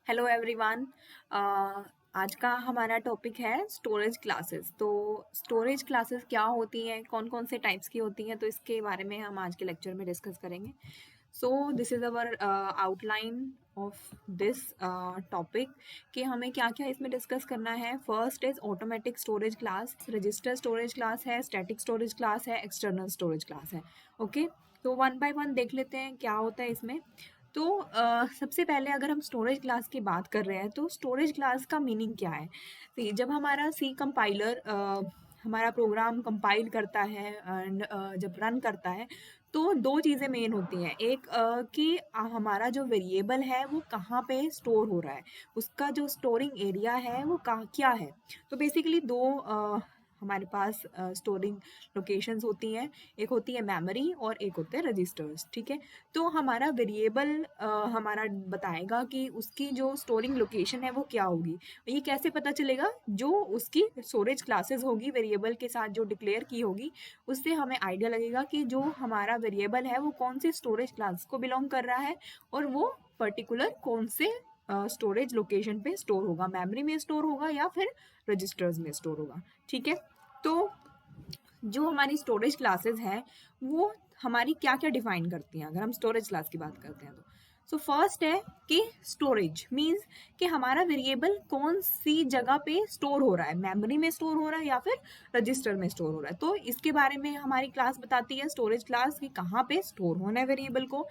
Hello everyone. आज का हमारा टॉपिक है स्टोरेज क्लासेस। तो स्टोरेज क्लासेस क्या होती हैं, कौन कौन से टाइप्स की होती हैं, तो इसके बारे में हम आज के लेक्चर में डिस्कस करेंगे। So this is our outline of this topic कि हमें क्या क्या इसमें डिस्कस करना है। First is automatic storage class, register storage class है, स्टैटिक स्टोरेज क्लास है, एक्सटर्नल स्टोरेज क्लास है। ओके, तो वन बाय वन देख लेते हैं क्या होता है इसमें। तो सबसे पहले अगर हम स्टोरेज क्लास की बात कर रहे हैं तो स्टोरेज क्लास का मीनिंग क्या है। जब हमारा सी कंपाइलर हमारा प्रोग्राम कंपाइल करता है एंड जब रन करता है तो दो चीज़ें मेन होती हैं। एक कि हमारा जो वेरिएबल है वो कहाँ पे स्टोर हो रहा है, उसका जो स्टोरिंग एरिया है वो कहाँ क्या है। तो बेसिकली दो हमारे पास स्टोरिंग लोकेशंस होती हैं। एक होती है मेमोरी और एक होते हैं रजिस्टर्स। ठीक है, तो हमारा वेरिएबल हमारा बताएगा कि उसकी जो स्टोरिंग लोकेशन है वो क्या होगी। ये कैसे पता चलेगा? जो उसकी स्टोरेज क्लासेस होगी वेरिएबल के साथ जो डिक्लेयर की होगी, उससे हमें आइडिया लगेगा कि जो हमारा वेरिएबल है वो कौन सी स्टोरेज क्लास को बिलोंग कर रहा है और वो पर्टिकुलर कौन से स्टोरेज लोकेशन पे स्टोर होगा, मेमोरी में स्टोर होगा या फिर रजिस्टर्स में स्टोर होगा। ठीक है, तो जो हमारी स्टोरेज क्लासेस हैं वो हमारी क्या क्या डिफाइन करती हैं अगर हम स्टोरेज क्लास की बात करते हैं तो। सो फर्स्ट है कि स्टोरेज मींस कि हमारा वेरिएबल कौन सी जगह पे स्टोर हो रहा है, मेमोरी में स्टोर हो रहा है या फिर रजिस्टर में स्टोर हो रहा है। तो इसके बारे में हमारी क्लास बताती है स्टोरेज क्लास कि कहाँ पे स्टोर होना है वेरिएबल को।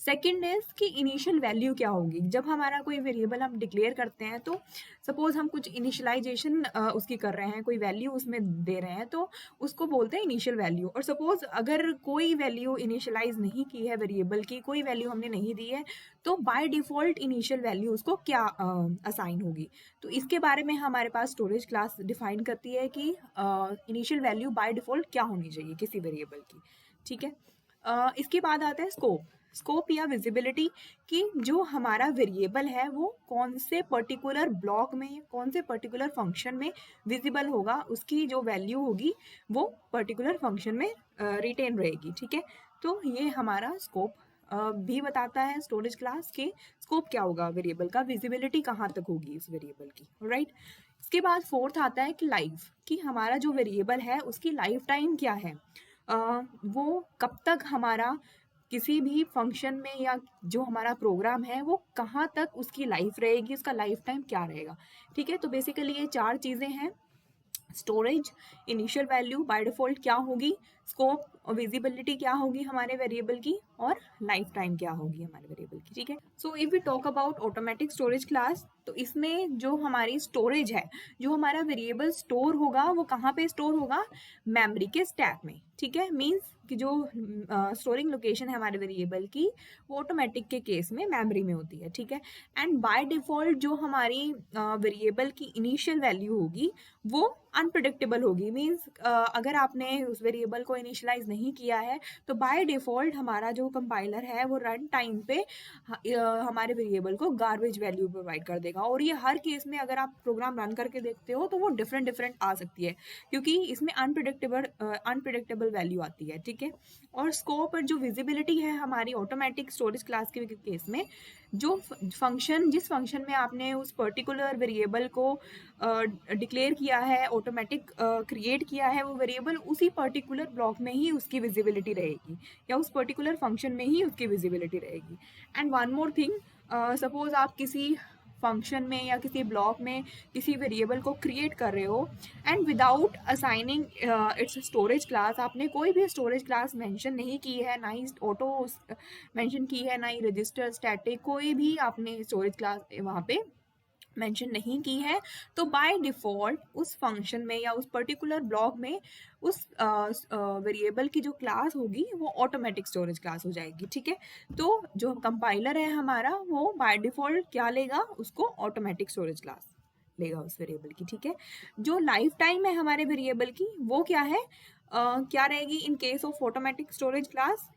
सेकेंड इज कि इनिशियल वैल्यू क्या होगी। जब हमारा कोई वेरिएबल हम डिक्लेयर करते हैं तो सपोज हम कुछ इनिशियलाइजेशन उसकी कर रहे हैं, कोई वैल्यू उसमें दे रहे हैं तो उसको बोलते हैं इनिशियल वैल्यू। और सपोज अगर कोई वैल्यू इनिशियलाइज नहीं की है वेरिएबल की, कोई वैल्यू हमने नहीं दी है, तो बाय डिफॉल्ट इनिशियल वैल्यू उसको क्या असाइन होगी। तो इसके बारे में हमारे पास स्टोरेज क्लास डिफाइन करती है कि इनिशियल वैल्यू बाय डिफॉल्ट क्या होनी चाहिए किसी वेरिएबल की। ठीक है, इसके बाद आता है स्कोप। स्कोप या विजिबिलिटी कि जो हमारा वेरिएबल है वो कौन से पर्टिकुलर ब्लॉक में, कौन से पर्टिकुलर फंक्शन में विजिबल होगा, उसकी जो वैल्यू होगी वो पर्टिकुलर फंक्शन में रिटेन रहेगी। ठीक है, तो ये हमारा स्कोप भी बताता है स्टोरेज क्लास के स्कोप क्या होगा वेरिएबल का, विजिबिलिटी कहाँ तक होगी इस वेरिएबल की। राइट, इसके बाद फोर्थ आता है कि लाइफ, कि हमारा जो वेरिएबल है उसकी लाइफ टाइम क्या है। वो कब तक हमारा किसी भी फंक्शन में या जो हमारा प्रोग्राम है वो कहाँ तक उसकी लाइफ रहेगी, उसका लाइफ टाइम क्या रहेगा। ठीक है, तो बेसिकली ये चार चीज़ें हैं। Storage, initial value by default क्या होगी, स्कोप और विजिबिलिटी क्या होगी हमारे वेरिएबल की, और लाइफ टाइम क्या होगी हमारे वेरिएबल की। ठीक है, so if we talk about automatic storage class, तो इसमें जो हमारी स्टोरेज है, जो हमारा वेरिएबल स्टोर होगा वो कहाँ पे स्टोर होगा, मेमोरी के स्टैक में। ठीक है, मीन्स कि जो स्टोरिंग लोकेशन है हमारे वेरिएबल की वो ऑटोमेटिक के केस में मेमोरी में होती है। ठीक है, एंड बाय डिफॉल्ट जो हमारी वेरिएबल की इनिशियल वैल्यू होगी वो अनप्रिडिक्टेबल होगी। मीन्स अगर आपने उस वेरिएबल को इनिशियलाइज नहीं किया है तो बाय डिफॉल्ट हमारा जो कंपाइलर है वो रन टाइम पे हमारे वेरिएबल को गार्बेज वैल्यू प्रोवाइड कर देगा। और ये हर केस में अगर आप प्रोग्राम रन करके देखते हो तो वो डिफरेंट डिफरेंट आ सकती है क्योंकि इसमें अनप्रिडिक्टेबल वैल्यू आती है। ठीक है, और स्कोप और जो विजिबिलिटी है हमारी ऑटोमेटिक स्टोरेज क्लास के केस में, जो फंक्शन, जिस फंक्शन में आपने उस पर्टिकुलर वेरिएबल को डिक्लेयर किया है, ऑटोमेटिक क्रिएट किया है वो वेरिएबल, उसी पर्टिकुलर ब्लॉक में ही उसकी विजिबिलिटी रहेगी या उस पर्टिकुलर फंक्शन में ही उसकी विजिबिलिटी रहेगी। And one more thing, suppose आप किसी फंक्शन में या किसी ब्लॉक में किसी वेरिएबल को क्रिएट कर रहे हो and without assigning it's storage class, आपने कोई भी स्टोरेज क्लास मेंशन नहीं की है, ना ही ऑटो मेंशन की है, ना ही रजिस्टर, स्टैटिक, कोई भी आपने स्टोरेज क्लास वहाँ पे मेंशन नहीं की है, तो बाय डिफॉल्ट उस फंक्शन में या उस पर्टिकुलर ब्लॉक में उस वेरिएबल की जो क्लास होगी वो ऑटोमेटिक स्टोरेज क्लास हो जाएगी। ठीक है, तो जो कंपाइलर है हमारा वो बाय डिफॉल्ट क्या लेगा, उसको ऑटोमेटिक स्टोरेज क्लास लेगा उस वेरिएबल की। ठीक है, जो लाइफ टाइम है हमारे वेरिएबल की वो क्या है, क्या रहेगी in case of automatic storage class,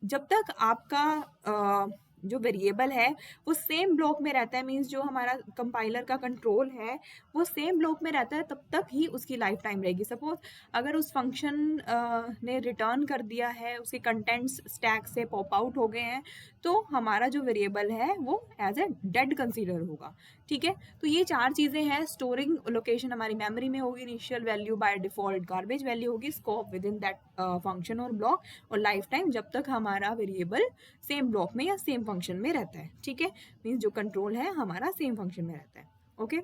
जब तक आपका जो वेरिएबल है वो सेम ब्लॉक में रहता है, मीन्स जो हमारा कंपाइलर का कंट्रोल है वो सेम ब्लॉक में रहता है, तब तक ही उसकी लाइफ टाइम रहेगी। सपोज अगर उस फंक्शन ने रिटर्न कर दिया है, उसके कंटेंट्स स्टैक से पॉप आउट हो गए हैं, तो हमारा जो वेरिएबल है वो एज ए डेड कंसीडर होगा। ठीक है, तो ये 4 चीज़ें हैं। स्टोरिंग लोकेशन हमारी मेमोरी में होगी, initial value by default garbage value होगी, scope within that function और ब्लॉक, और लाइफ टाइम जब तक हमारा वेरिएबल सेम ब्लॉक में या सेम फंक्शन में रहता है। ठीक है, मीन्स जो कंट्रोल है हमारा सेम फंक्शन में रहता है। ओके,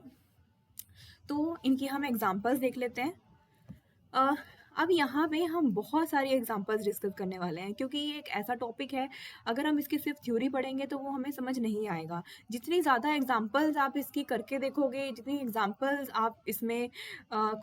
तो इनकी हम एग्जांपल्स देख लेते हैं। अब यहाँ पे हम बहुत सारी एग्जांपल्स डिस्कस करने वाले हैं, क्योंकि ये एक ऐसा टॉपिक है, अगर हम इसकी सिर्फ थ्योरी पढ़ेंगे तो वो हमें समझ नहीं आएगा। जितनी ज़्यादा एग्जांपल्स आप इसकी करके देखोगे, जितनी एग्जांपल्स आप इसमें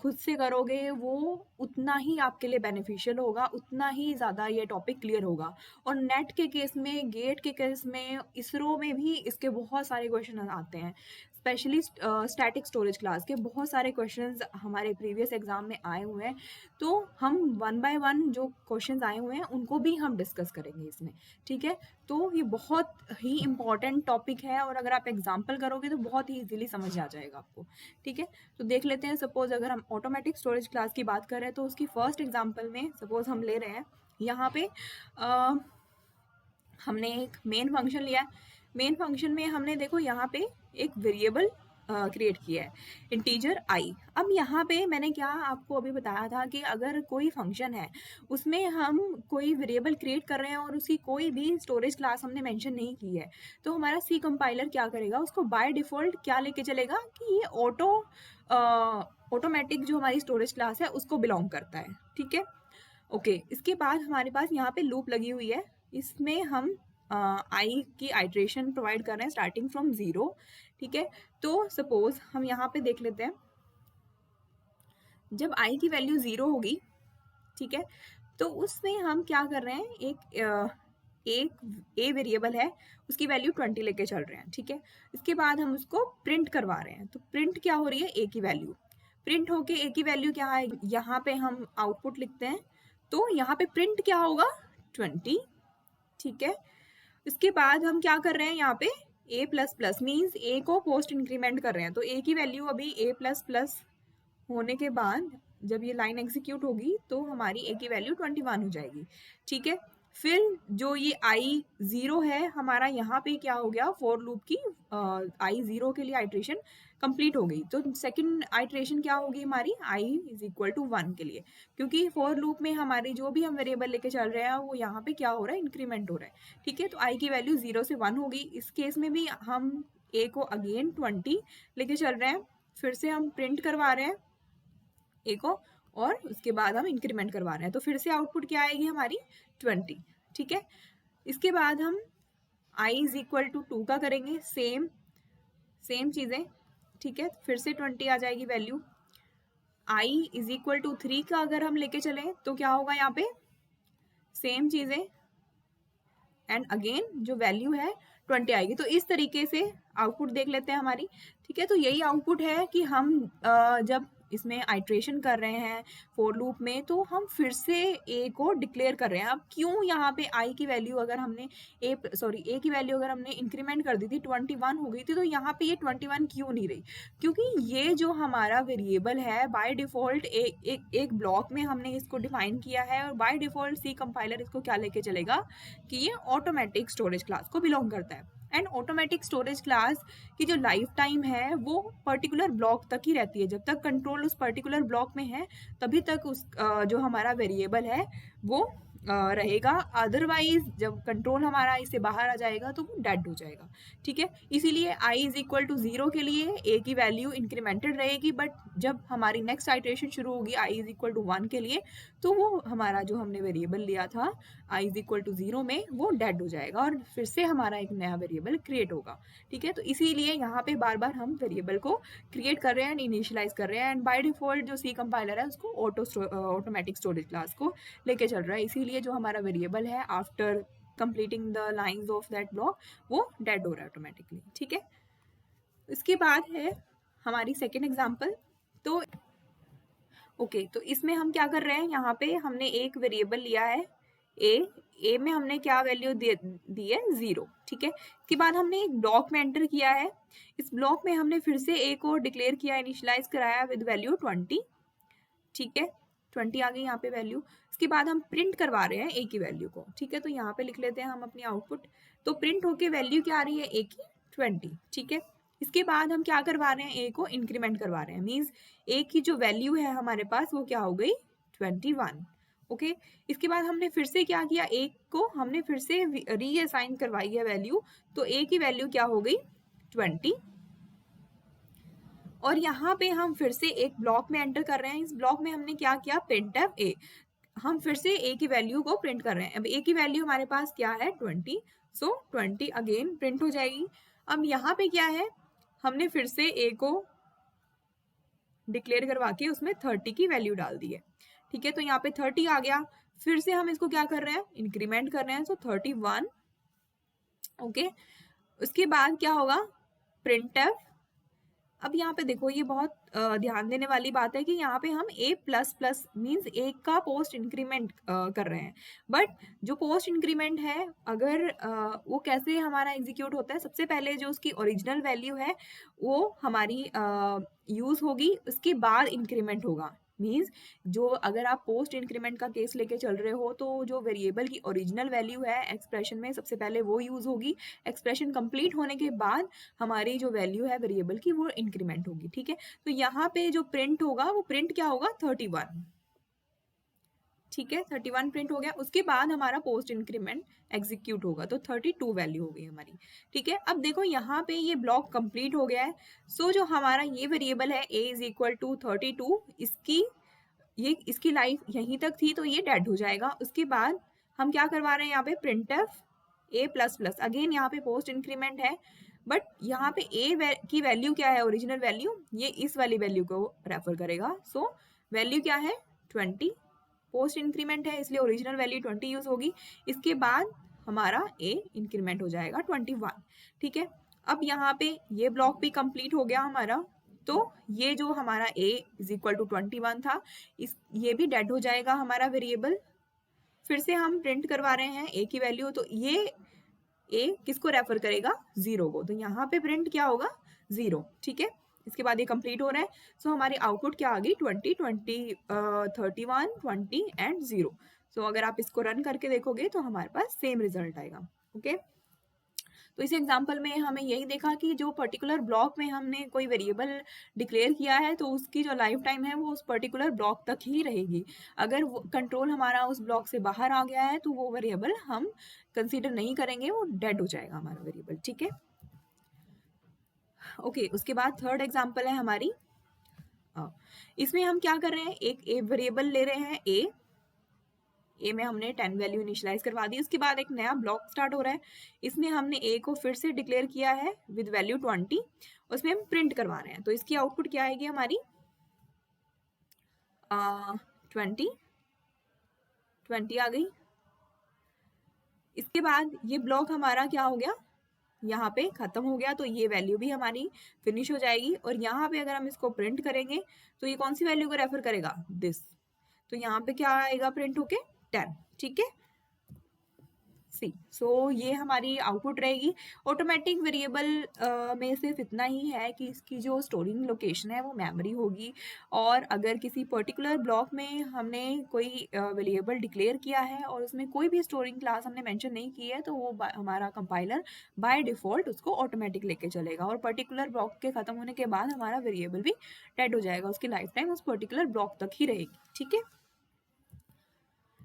खुद से करोगे, वो उतना ही आपके लिए बेनिफिशियल होगा, उतना ही ज़्यादा ये टॉपिक क्लियर होगा। और नेट के केस में, गेट के केस में, इसरो में भी इसके बहुत सारे क्वेश्चन आते हैं। स्पेशली स्टैटिक स्टोरेज क्लास के बहुत सारे क्वेश्चंस हमारे प्रीवियस एग्जाम में आए हुए हैं, तो हम 1 बाय 1 जो क्वेश्चंस आए हुए हैं उनको भी हम डिस्कस करेंगे इसमें। ठीक है, तो ये बहुत ही इम्पॉर्टेंट टॉपिक है, और अगर आप एग्जाम्पल करोगे तो बहुत ही इजीली समझ आ जाएगा आपको। ठीक है, तो देख लेते हैं। सपोज अगर हम ऑटोमेटिक स्टोरेज क्लास की बात करें तो उसकी फर्स्ट एग्जाम्पल में सपोज हम ले रहे हैं, यहाँ पे हमने एक मेन फंक्शन लिया है। मेन फंक्शन में हमने देखो यहाँ पे एक वेरिएबल क्रिएट किया है, इंटीजर आई। अब यहाँ पे मैंने क्या आपको अभी बताया था कि अगर कोई फंक्शन है उसमें हम कोई वेरिएबल क्रिएट कर रहे हैं और उसकी कोई भी स्टोरेज क्लास हमने मेंशन नहीं की है, तो हमारा सी कंपाइलर क्या करेगा, उसको बाय डिफ़ॉल्ट क्या लेके चलेगा कि ये ऑटोमेटिक जो हमारी स्टोरेज क्लास है उसको बिलोंग करता है। ठीक है, ओके, इसके बाद हमारे पास यहाँ पे लूप लगी हुई है, इसमें हम आई की आइट्रेशन प्रोवाइड कर रहे हैं स्टार्टिंग फ्रॉम 0। ठीक है, तो सपोज हम यहाँ पे देख लेते हैं, जब आई की वैल्यू 0 होगी, ठीक है, तो उसमें हम क्या कर रहे हैं, एक ए वेरिएबल है, उसकी वैल्यू 20 लेके चल रहे हैं। ठीक है, इसके बाद हम उसको प्रिंट करवा रहे हैं, तो प्रिंट क्या हो रही है, ए की वैल्यू प्रिंट होके ए की वैल्यू क्या है, यहाँ पे हम आउटपुट लिखते हैं, तो यहाँ पे प्रिंट क्या होगा, 20। ठीक है, इसके बाद हम क्या कर रहे हैं, यहाँ पे a प्लस प्लस मीन्स ए को पोस्ट इंक्रीमेंट कर रहे हैं, तो ए की वैल्यू अभी a प्लस प्लस होने के बाद जब ये लाइन एग्जीक्यूट होगी तो हमारी ए की वैल्यू 21 हो जाएगी। ठीक है, फिर जो ये आई 0 है हमारा, यहाँ पे क्या हो गया, फॉर लूप की आई 0 के लिए आइट्रेशन कंप्लीट हो गई, तो सेकंड आइट्रेशन क्या होगी हमारी, आई इज इक्वल टू 1 के लिए, क्योंकि फॉर लूप में हमारी जो भी हम वेरिएबल लेके चल रहे हैं वो यहाँ पे क्या हो रहा है, इंक्रीमेंट हो रहा है। ठीक है, तो आई की वैल्यू 0 से 1 होगी। इस केस में भी हम ए को अगेन 20 लेके चल रहे हैं, फिर से हम प्रिंट करवा रहे हैं ए को, और उसके बाद हम इंक्रीमेंट करवा रहे हैं, तो फिर से आउटपुट क्या आएगी हमारी, 20। ठीक है, इसके बाद हम i इज इक्वल टू 2 का करेंगे, सेम चीज़ें। ठीक है, फिर से 20 आ जाएगी value. i is equal to 3 का अगर हम लेके चलें तो क्या होगा, यहाँ पे सेम चीज़ें, एंड अगेन जो वैल्यू है 20 आएगी। तो इस तरीके से आउटपुट देख लेते हैं हमारी। ठीक है, तो यही आउटपुट है कि हम जब इसमें आइट्रेशन कर रहे हैं फॉर लूप में, तो हम फिर से ए को डिक्लेयर कर रहे हैं। अब क्यों यहाँ पे आई की वैल्यू अगर हमने ए की वैल्यू अगर हमने इंक्रीमेंट कर दी थी, 21 हो गई थी, तो यहाँ पे ये 21 क्यों नहीं रही, क्योंकि ये जो हमारा वेरिएबल है बाय डिफ़ॉल्ट एक ब्लॉक में हमने इसको डिफाइन किया है, और बाय डिफ़ॉल्ट सी कंपाइलर इसको क्या लेके चलेगा कि ये ऑटोमेटिक स्टोरेज क्लास को बिलोंग करता है। एंड ऑटोमेटिक स्टोरेज क्लास की जो लाइफ टाइम है वो पर्टिकुलर ब्लॉक तक ही रहती है, जब तक कंट्रोल उस पर्टिकुलर ब्लॉक में है तभी तक उस जो हमारा वेरिएबल है वो रहेगा, अदरवाइज जब कंट्रोल हमारा इससे बाहर आ जाएगा तो वो डेड हो जाएगा। ठीक है, इसीलिए i इज इक्वल टू 0 के लिए a की वैल्यू इंक्रीमेंटेड रहेगी, बट जब हमारी नेक्स्ट आइट्रेशन शुरू होगी i इज इक्वल टू 1 के लिए, तो वो हमारा जो हमने वेरिएबल लिया था i इज इक्वल टू 0 में वो डेड हो जाएगा, और फिर से हमारा एक नया वेरिएबल क्रिएट होगा। ठीक है, तो इसीलिए यहाँ पे बार बार हम वेरिएबल को क्रिएट कर रहे हैं एंड इनिशियलाइज कर रहे हैं, एंड बाय डिफॉल्ट जो सी कंपाइलर है उसको ऑटोमेटिक स्टोरेज क्लास को लेके चल रहा है, इसीलिए जो हमारा वेरिएबल है after completing the lines of that block वो डेड हो रहा है ऑटोमेटिकली। ठीक है, इसके बाद है हमारी सेकेंड एग्जाम्पल। तो ओके, तो इसमें हम क्या कर रहे हैं, यहाँ पे हमने एक वेरिएबल लिया है ए में हमने क्या वैल्यू दी है, 0। ठीक है, इसके बाद हमने एक ब्लॉक में एंटर किया है, इस ब्लॉक में हमने फिर से ए को डिक्लेयर किया, इनिशियलाइज कराया विद वैल्यू 20। ठीक है, 20 आ गई यहाँ पे वैल्यू। इसके बाद हम प्रिंट करवा रहे हैं ए की वैल्यू को, ठीक है। तो यहाँ पे लिख लेते हैं हम अपनी आउटपुट। तो प्रिंट होके वैल्यू क्या आ रही है ए की 20, ठीक है। इसके बाद हम क्या करवा रहे हैं, ए को इंक्रीमेंट करवा रहे हैं, मीन्स ए की जो वैल्यू है हमारे पास वो क्या हो गई 21, ओके। इसके बाद हमने फिर से क्या किया, ए को हमने फिर से रीअसाइन करवाई है वैल्यू, तो ए की वैल्यू क्या हो गई 20। और यहाँ पे हम फिर से एक ब्लॉक में एंटर कर रहे हैं। इस ब्लॉक में हमने क्या किया, printf a, हम फिर से a की वैल्यू को प्रिंट कर रहे हैं। अब a की वैल्यू हमारे पास क्या है 20, सो 20 अगेन प्रिंट हो जाएगी। अब यहाँ पे क्या है, हमने फिर से a को डिक्लेयर करवा के उसमें 30 की वैल्यू डाल दी है, ठीक है। तो यहाँ पे 30 आ गया। फिर से हम इसको क्या कर रहे हैं, इंक्रीमेंट कर रहे हैं, सो 31, ओके। उसके बाद क्या होगा, printf। अब यहाँ पे देखो, ये बहुत ध्यान देने वाली बात है कि यहाँ पे हम a plus plus means a का पोस्ट इंक्रीमेंट कर रहे हैं। बट जो पोस्ट इंक्रीमेंट है, अगर वो कैसे हमारा एग्जीक्यूट होता है, सबसे पहले जो उसकी ओरिजिनल वैल्यू है वो हमारी यूज होगी, उसके बाद इंक्रीमेंट होगा। मीन्स जो अगर आप पोस्ट इंक्रीमेंट का केस लेके चल रहे हो, तो जो वेरिएबल की ओरिजिनल वैल्यू है एक्सप्रेशन में, सबसे पहले वो यूज होगी। एक्सप्रेशन कंप्लीट होने के बाद हमारी जो वैल्यू है वेरिएबल की वो इंक्रीमेंट होगी, ठीक है। तो यहाँ पे जो प्रिंट होगा वो प्रिंट क्या होगा 31, ठीक है। 31 प्रिंट हो गया। उसके बाद हमारा पोस्ट इंक्रीमेंट एग्जीक्यूट होगा, तो 32 वैल्यू हो गई हमारी, ठीक है। अब देखो यहाँ पे ये ब्लॉक कंप्लीट हो गया है। सो जो हमारा ये वेरिएबल है a इज इक्वल टू 32, इसकी लाइफ यहीं तक थी, तो ये डेड हो जाएगा। उसके बाद हम क्या करवा रहे हैं यहाँ पे, printf a plus plus, again यहाँ पे पोस्ट इंक्रीमेंट है, बट यहाँ पे a की वैल्यू क्या है, ओरिजिनल वैल्यू, ये इस वाली वैल्यू को रेफर करेगा। सो वैल्यू क्या है 20, पोस्ट इंक्रीमेंट है इसलिए ओरिजिनल वैल्यू 20 यूज होगी। इसके बाद हमारा a इंक्रीमेंट हो जाएगा 21, ठीक है। अब यहाँ पे ये ब्लॉक भी कंप्लीट हो गया हमारा, तो ये जो हमारा a इज इक्वल टू 21 था, ये भी डेड हो जाएगा हमारा वेरिएबल। फिर से हम प्रिंट करवा रहे हैं a की वैल्यू, तो ये a किसको रेफर करेगा, 0 को, तो यहाँ पे प्रिंट क्या होगा 0, ठीक है। इसके बाद ये कंप्लीट हो रहा है। सो हमारी आउटपुट क्या आ गई 20, 20, 31, 20 एंड 0। सो अगर आप इसको रन करके देखोगे तो हमारे पास सेम रिजल्ट आएगा, ओके। तो इस एग्जांपल में हमें यही देखा कि जो पर्टिकुलर ब्लॉक में हमने कोई वेरिएबल डिक्लेयर किया है, तो उसकी जो लाइफ टाइम है वो उस पर्टिकुलर ब्लॉक तक ही रहेगी। अगर कंट्रोल हमारा उस ब्लॉक से बाहर आ गया है तो वो वेरिएबल हम कंसीडर नहीं करेंगे, वो डेड हो जाएगा हमारा वेरिएबल, ठीक है। ओके, उसके बाद थर्ड एग्जांपल है हमारी, इसमें हम क्या कर रहे हैं, एक वेरिएबल ले रहे हैं ए में हमने 10 वैल्यू इनिशियलाइज करवा दी। उसके बाद एक नया ब्लॉक स्टार्ट हो रहा है, इसमें हमने ए को फिर से डिक्लेयर किया है विद वैल्यू 20, उसमें हम प्रिंट करवा रहे हैं। तो इसकी आउटपुट क्या आएगी हमारी 20 आ गई। इसके बाद ये ब्लॉक हमारा क्या हो गया, यहाँ पे खत्म हो गया, तो ये वैल्यू भी हमारी फिनिश हो जाएगी। और यहाँ पे अगर हम इसको प्रिंट करेंगे तो ये कौन सी वैल्यू को रेफर करेगा, दिस, तो यहाँ पे क्या आएगा प्रिंट होके 10, ठीक है। सो ये हमारी आउटपुट रहेगी। ऑटोमेटिक वेरिएबल में सिर्फ इतना ही है कि इसकी जो स्टोरिंग लोकेशन है वो मेमोरी होगी, और अगर किसी पर्टिकुलर ब्लॉक में हमने कोई वेरिएबल डिक्लेयर किया है और उसमें कोई भी स्टोरिंग क्लास हमने मेंशन नहीं की है, तो वो हमारा कंपाइलर बाय डिफॉल्ट उसको ऑटोमेटिक लेके चलेगा, और पर्टिकुलर ब्लॉक के खत्म होने के बाद हमारा वेरिएबल भी डेड हो जाएगा, उसकी लाइफ टाइम उस पर्टिकुलर ब्लॉक तक ही रहेगी, ठीक है।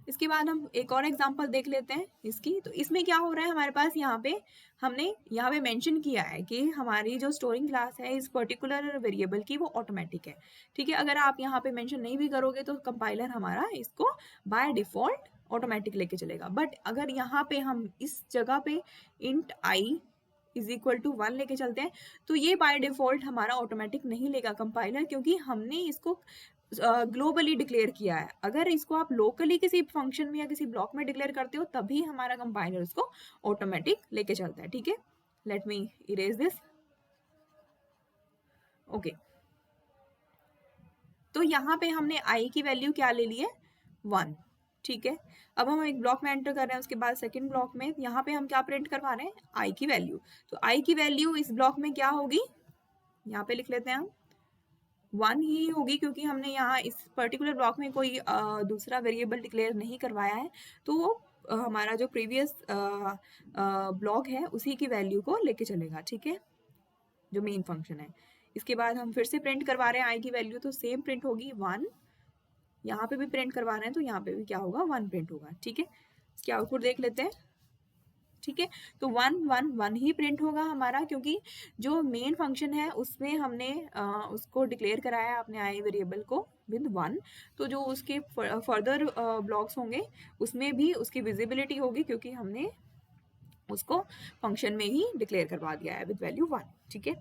इसके बाद हम एक और एग्जांपल देख लेते हैं इसकी। तो इसमें क्या हो रहा है, हमारे पास हमने यहाँ पे मेंशन किया है कि हमारी जो स्टोरिंग क्लास है इस पर्टिकुलर वेरिएबल की वो ऑटोमेटिक है, ठीक है। अगर आप यहाँ पे मेंशन नहीं भी करोगे तो कंपाइलर हमारा इसको बाय डिफॉल्ट ऑटोमेटिक लेके चलेगा। बट अगर यहाँ पे हम इस जगह पे int i is equal to 1 लेके चलते हैं, तो ये बाय डिफॉल्ट हमारा ऑटोमेटिक नहीं लेगा कंपाइलर, क्योंकि हमने इसको ग्लोबली डिक्लेयर किया है। अगर इसको आप लोकली किसी फंक्शन में या किसी ब्लॉक में डिक्लेयर करते हो तभी हमारा कंपाइलर उसको ऑटोमेटिक लेके चलता है, ठीक है। Let me erase this, okay. तो यहाँ पे हमने आई की वैल्यू क्या ले ली है 1, ठीक है। अब हम एक ब्लॉक में एंटर कर रहे हैं, उसके बाद सेकंड ब्लॉक में यहाँ पे हम क्या प्रिंट करवा रहे हैं, आई की वैल्यू। तो आई की वैल्यू इस ब्लॉक में क्या होगी, यहाँ पे लिख लेते हैं हम वन ही होगी, क्योंकि हमने यहाँ इस पर्टिकुलर ब्लॉक में कोई दूसरा वेरिएबल डिक्लेयर नहीं करवाया है, तो वो हमारा जो प्रीवियस ब्लॉक है उसी की वैल्यू को लेके चलेगा, ठीक है, जो मेन फंक्शन है। इसके बाद हम फिर से प्रिंट करवा रहे हैं आई की वैल्यू, तो सेम प्रिंट होगी वन, यहाँ पे भी प्रिंट करवा रहे हैं तो यहाँ पे भी क्या होगा, वन प्रिंट होगा, ठीक है। इसके आउटपुट देख लेते हैं, ठीक है। तो वन वन वन ही प्रिंट होगा हमारा, क्योंकि जो मेन फंक्शन है उसमें हमने उसको डिक्लेयर कराया है अपने आई वेरिएबल को विद वन। तो जो उसके फर्दर ब्लॉक्स होंगे उसमें भी उसकी विजिबिलिटी होगी, क्योंकि हमने उसको फंक्शन में ही डिक्लेयर करवा दिया है विद वैल्यू वन, ठीक है।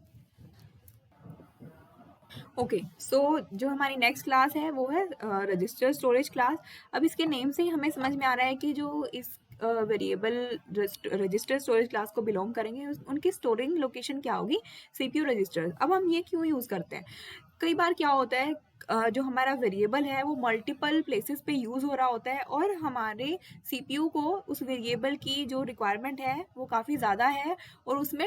ओके, सो जो हमारी नेक्स्ट क्लास है वो है रजिस्टर स्टोरेज क्लास। अब इसके नेम से ही हमें समझ में आ रहा है कि जो इस वेरिएबल रजिस्टर स्टोरेज क्लास को बिलोंग करेंगे उनकी स्टोरिंग लोकेशन क्या होगी, सीपीयू रजिस्टर। अब हम ये क्यों यूज़ करते हैं, कई बार क्या होता है जो हमारा वेरिएबल है वो मल्टीपल प्लेसेस पे यूज़ हो रहा होता है, और हमारे सीपीयू को उस वेरिएबल की जो रिक्वायरमेंट है वो काफ़ी ज़्यादा है, और उसमें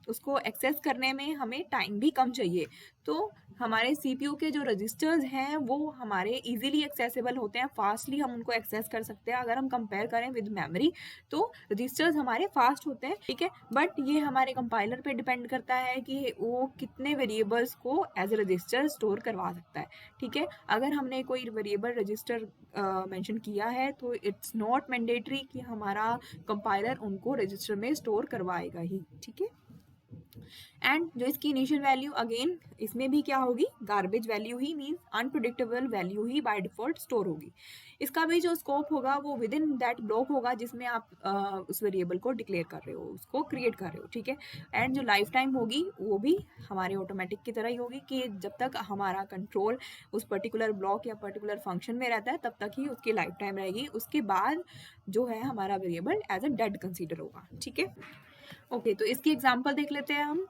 उसको एक्सेस करने में हमें टाइम भी कम चाहिए। तो हमारे सीपीयू के जो रजिस्टर्स हैं वो हमारे इजीली एक्सेसिबल होते हैं, फास्टली हम उनको एक्सेस कर सकते हैं। अगर हम कंपेयर करें विद मेमोरी तो रजिस्टर्स हमारे फास्ट होते हैं, ठीक है, बट ये हमारे कंपाइलर पे डिपेंड करता है कि वो कितने वेरिएबल्स को एज ए रजिस्टर स्टोर करवा सकता है, ठीक है। अगर हमने कोई वेरिएबल रजिस्टर मेंशन किया है तो इट्स नॉट मैंडेटरी कि हमारा कंपाइलर उनको रजिस्टर में स्टोर करवाएगा ही, ठीक है। एंड जो इसकी इनिशियल वैल्यू अगेन इसमें भी क्या होगी, garbage value he, means unpredictable value he by default store होगी। इसका भी जो स्कोप होगा वो विद इन दैट ब्लॉक होगा जिसमें आप उस वेरिएबल को डिक्लेयर कर रहे हो, उसको क्रिएट कर रहे हो, ठीक है। एंड जो लाइफ टाइम होगी वो भी हमारे ऑटोमेटिक की तरह ही होगी, कि जब तक हमारा कंट्रोल उस पर्टिकुलर ब्लॉक या पर्टिकुलर फंक्शन में रहता है तब तक ही उसकी लाइफ टाइम रहेगी, उसके बाद जो है हमारा variable as a dead consider होगा, ठीक है। ओके, तो इसकी एग्जांपल देख लेते हैं हम।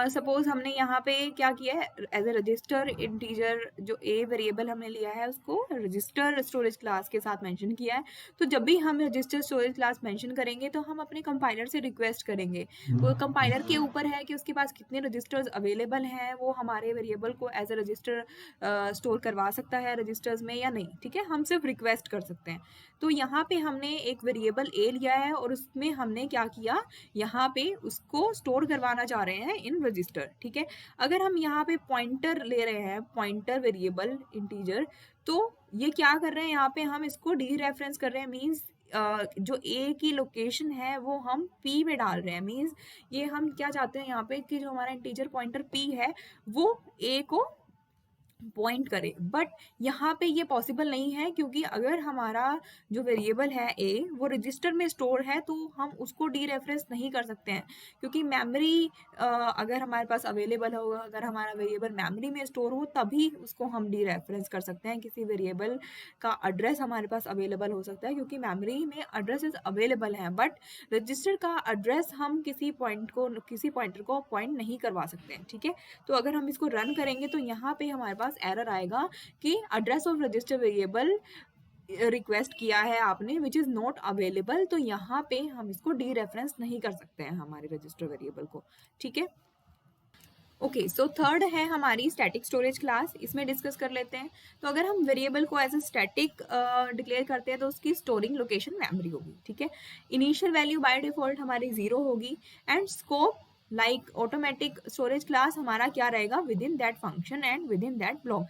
सपोज हमने यहाँ पे क्या किया है, एज ए रजिस्टर इंटीजर जो ए वेरिएबल हमने लिया है उसको रजिस्टर स्टोरेज क्लास के साथ मेंशन किया है। तो जब भी हम रजिस्टर स्टोरेज क्लास मेंशन करेंगे तो हम अपने कंपाइलर से रिक्वेस्ट करेंगे, वो कंपाइलर के ऊपर है कि उसके पास कितने रजिस्टर्स अवेलेबल हैं, वो हमारे वेरिएबल को एज ए रजिस्टर स्टोर करवा सकता है रजिस्टर्स में या नहीं, ठीक है। हम सिर्फ रिक्वेस्ट कर सकते हैं। तो यहाँ पे हमने एक वेरिएबल ए लिया है और उसमें हमने क्या किया, यहाँ पे उसको स्टोर करवाना चाह रहे हैं इन रजिस्टर, ठीक है। अगर हम यहाँ पे पॉइंटर ले रहे हैं, पॉइंटर वेरिएबल इंटीजर, तो ये क्या कर रहे हैं, यहाँ पे हम इसको डी रेफरेंस कर रहे हैं, मीन्स जो ए की लोकेशन है वो हम पी में डाल रहे हैं। मीन्स ये हम क्या चाहते हैं यहाँ पे कि जो हमारा इंटीजर पॉइंटर पी है वो ए को पॉइंट करे, बट यहाँ पे ये पॉसिबल नहीं है, क्योंकि अगर हमारा जो वेरिएबल है ए वो रजिस्टर में स्टोर है तो हम उसको डी रेफरेंस नहीं कर सकते हैं, क्योंकि मेमोरी अगर हमारे पास अवेलेबल होगा, अगर हमारा वेरिएबल मेमोरी में स्टोर हो तभी उसको हम डी रेफरेंस कर सकते हैं। किसी वेरिएबल का एड्रेस हमारे पास अवेलेबल हो सकता है, क्योंकि मेमोरी में एड्रेसेस अवेलेबल हैं, बट रजिस्टर का एड्रेस हम किसी पॉइंटर को पॉइंट नहीं करवा सकते हैं, ठीक है। तो अगर हम इसको रन करेंगे तो यहाँ पे हमारे पास एरर आएगा कि address of register variable request किया है आपने विच इज नॉट अवेलेबल। तो यहाँ पे हम इसको डी रेफरेंस नहीं कर सकते हैं हमारे रजिस्टर वेरिएबल को, ठीक है। ओके, सो थर्ड है हमारी स्टैटिक स्टोरेज क्लास, इसमें डिस्कस कर लेते हैं। तो अगर हम वेरिएबल को एज ए स्टैटिक डिक्लेयर करते हैं तो उसकी स्टोरिंग लोकेशन मेमोरी होगी, ठीक है। इनिशियल वैल्यू बाय डिफॉल्ट हमारी 0 होगी, and scope like automatic storage class हमारा क्या रहेगा, with in that function and with in that block.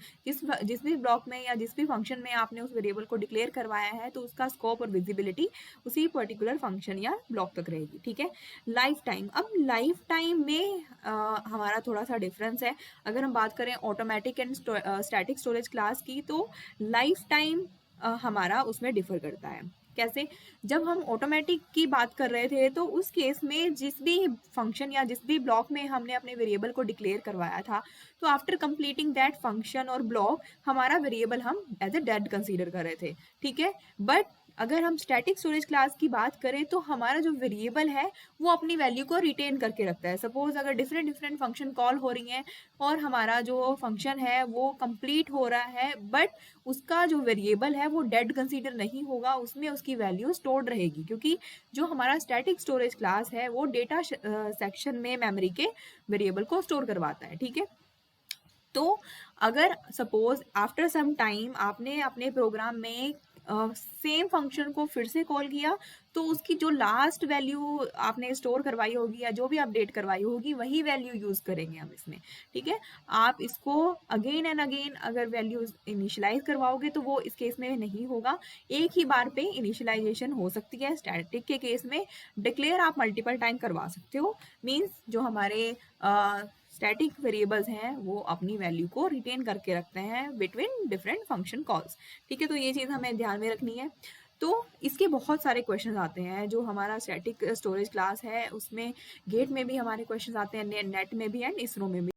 जिस भी ब्लॉक में या जिस भी फंक्शन में आपने उस वेरिएबल को डिक्लेयर करवाया है तो उसका स्कोप और विजिबिलिटी उसी पर्टिकुलर फंक्शन या ब्लॉक तक रहेगी, ठीक है। लाइफ टाइम, अब लाइफ टाइम में हमारा थोड़ा सा डिफरेंस है। अगर हम बात करें automatic and static storage class की, तो लाइफ टाइम हमारा उसमें डिफर करता है। कैसे, जब हम ऑटोमेटिक की बात कर रहे थे तो उस केस में जिस भी फंक्शन या जिस भी ब्लॉक में हमने अपने वेरिएबल को डिक्लेयर करवाया था, तो आफ्टर कंप्लीटिंग दैट फंक्शन और ब्लॉक हमारा वेरिएबल हम एज ए डेड कंसीडर कर रहे थे, ठीक है। बट अगर हम स्टैटिक स्टोरेज क्लास की बात करें तो हमारा जो वेरिएबल है वो अपनी वैल्यू को रिटेन करके रखता है। सपोज अगर डिफरेंट डिफरेंट फंक्शन कॉल हो रही हैं और हमारा जो फंक्शन है वो कंप्लीट हो रहा है, बट उसका जो वेरिएबल है वो डेड कंसीडर नहीं होगा, उसमें उसकी वैल्यू स्टोर्ड रहेगी, क्योंकि जो हमारा स्टैटिक स्टोरेज क्लास है वो डेटा सेक्शन में मेमोरी के वेरिएबल को स्टोर करवाता है, ठीक है। तो अगर सपोज आफ्टर सम टाइम आपने अपने प्रोग्राम में सेम फंक्शन को फिर से कॉल किया, तो उसकी जो लास्ट वैल्यू आपने स्टोर करवाई होगी या जो भी अपडेट करवाई होगी वही वैल्यू यूज करेंगे हम इसमें। ठीक है, आप इसको अगेन एंड अगेन अगर वैल्यूज इनिशियलाइज करवाओगे तो वो इस केस में नहीं होगा, एक ही बार पे इनिशियलाइजेशन हो सकती है। स्टैटिक के केस में डिक्लेयर आप मल्टीपल टाइम करवा सकते हो, मीन्स जो हमारे स्टैटिक वेरिएबल्स हैं वो अपनी वैल्यू को रिटेन करके रखते हैं बिटवीन डिफरेंट फंक्शन कॉल्स। ठीक है, तो ये चीज़ हमें ध्यान में रखनी है। तो इसके बहुत सारे क्वेश्चंस आते हैं, जो हमारा स्टैटिक स्टोरेज क्लास है उसमें गेट में भी हमारे क्वेश्चंस आते हैं, नेट में भी एंड इसरो में भी।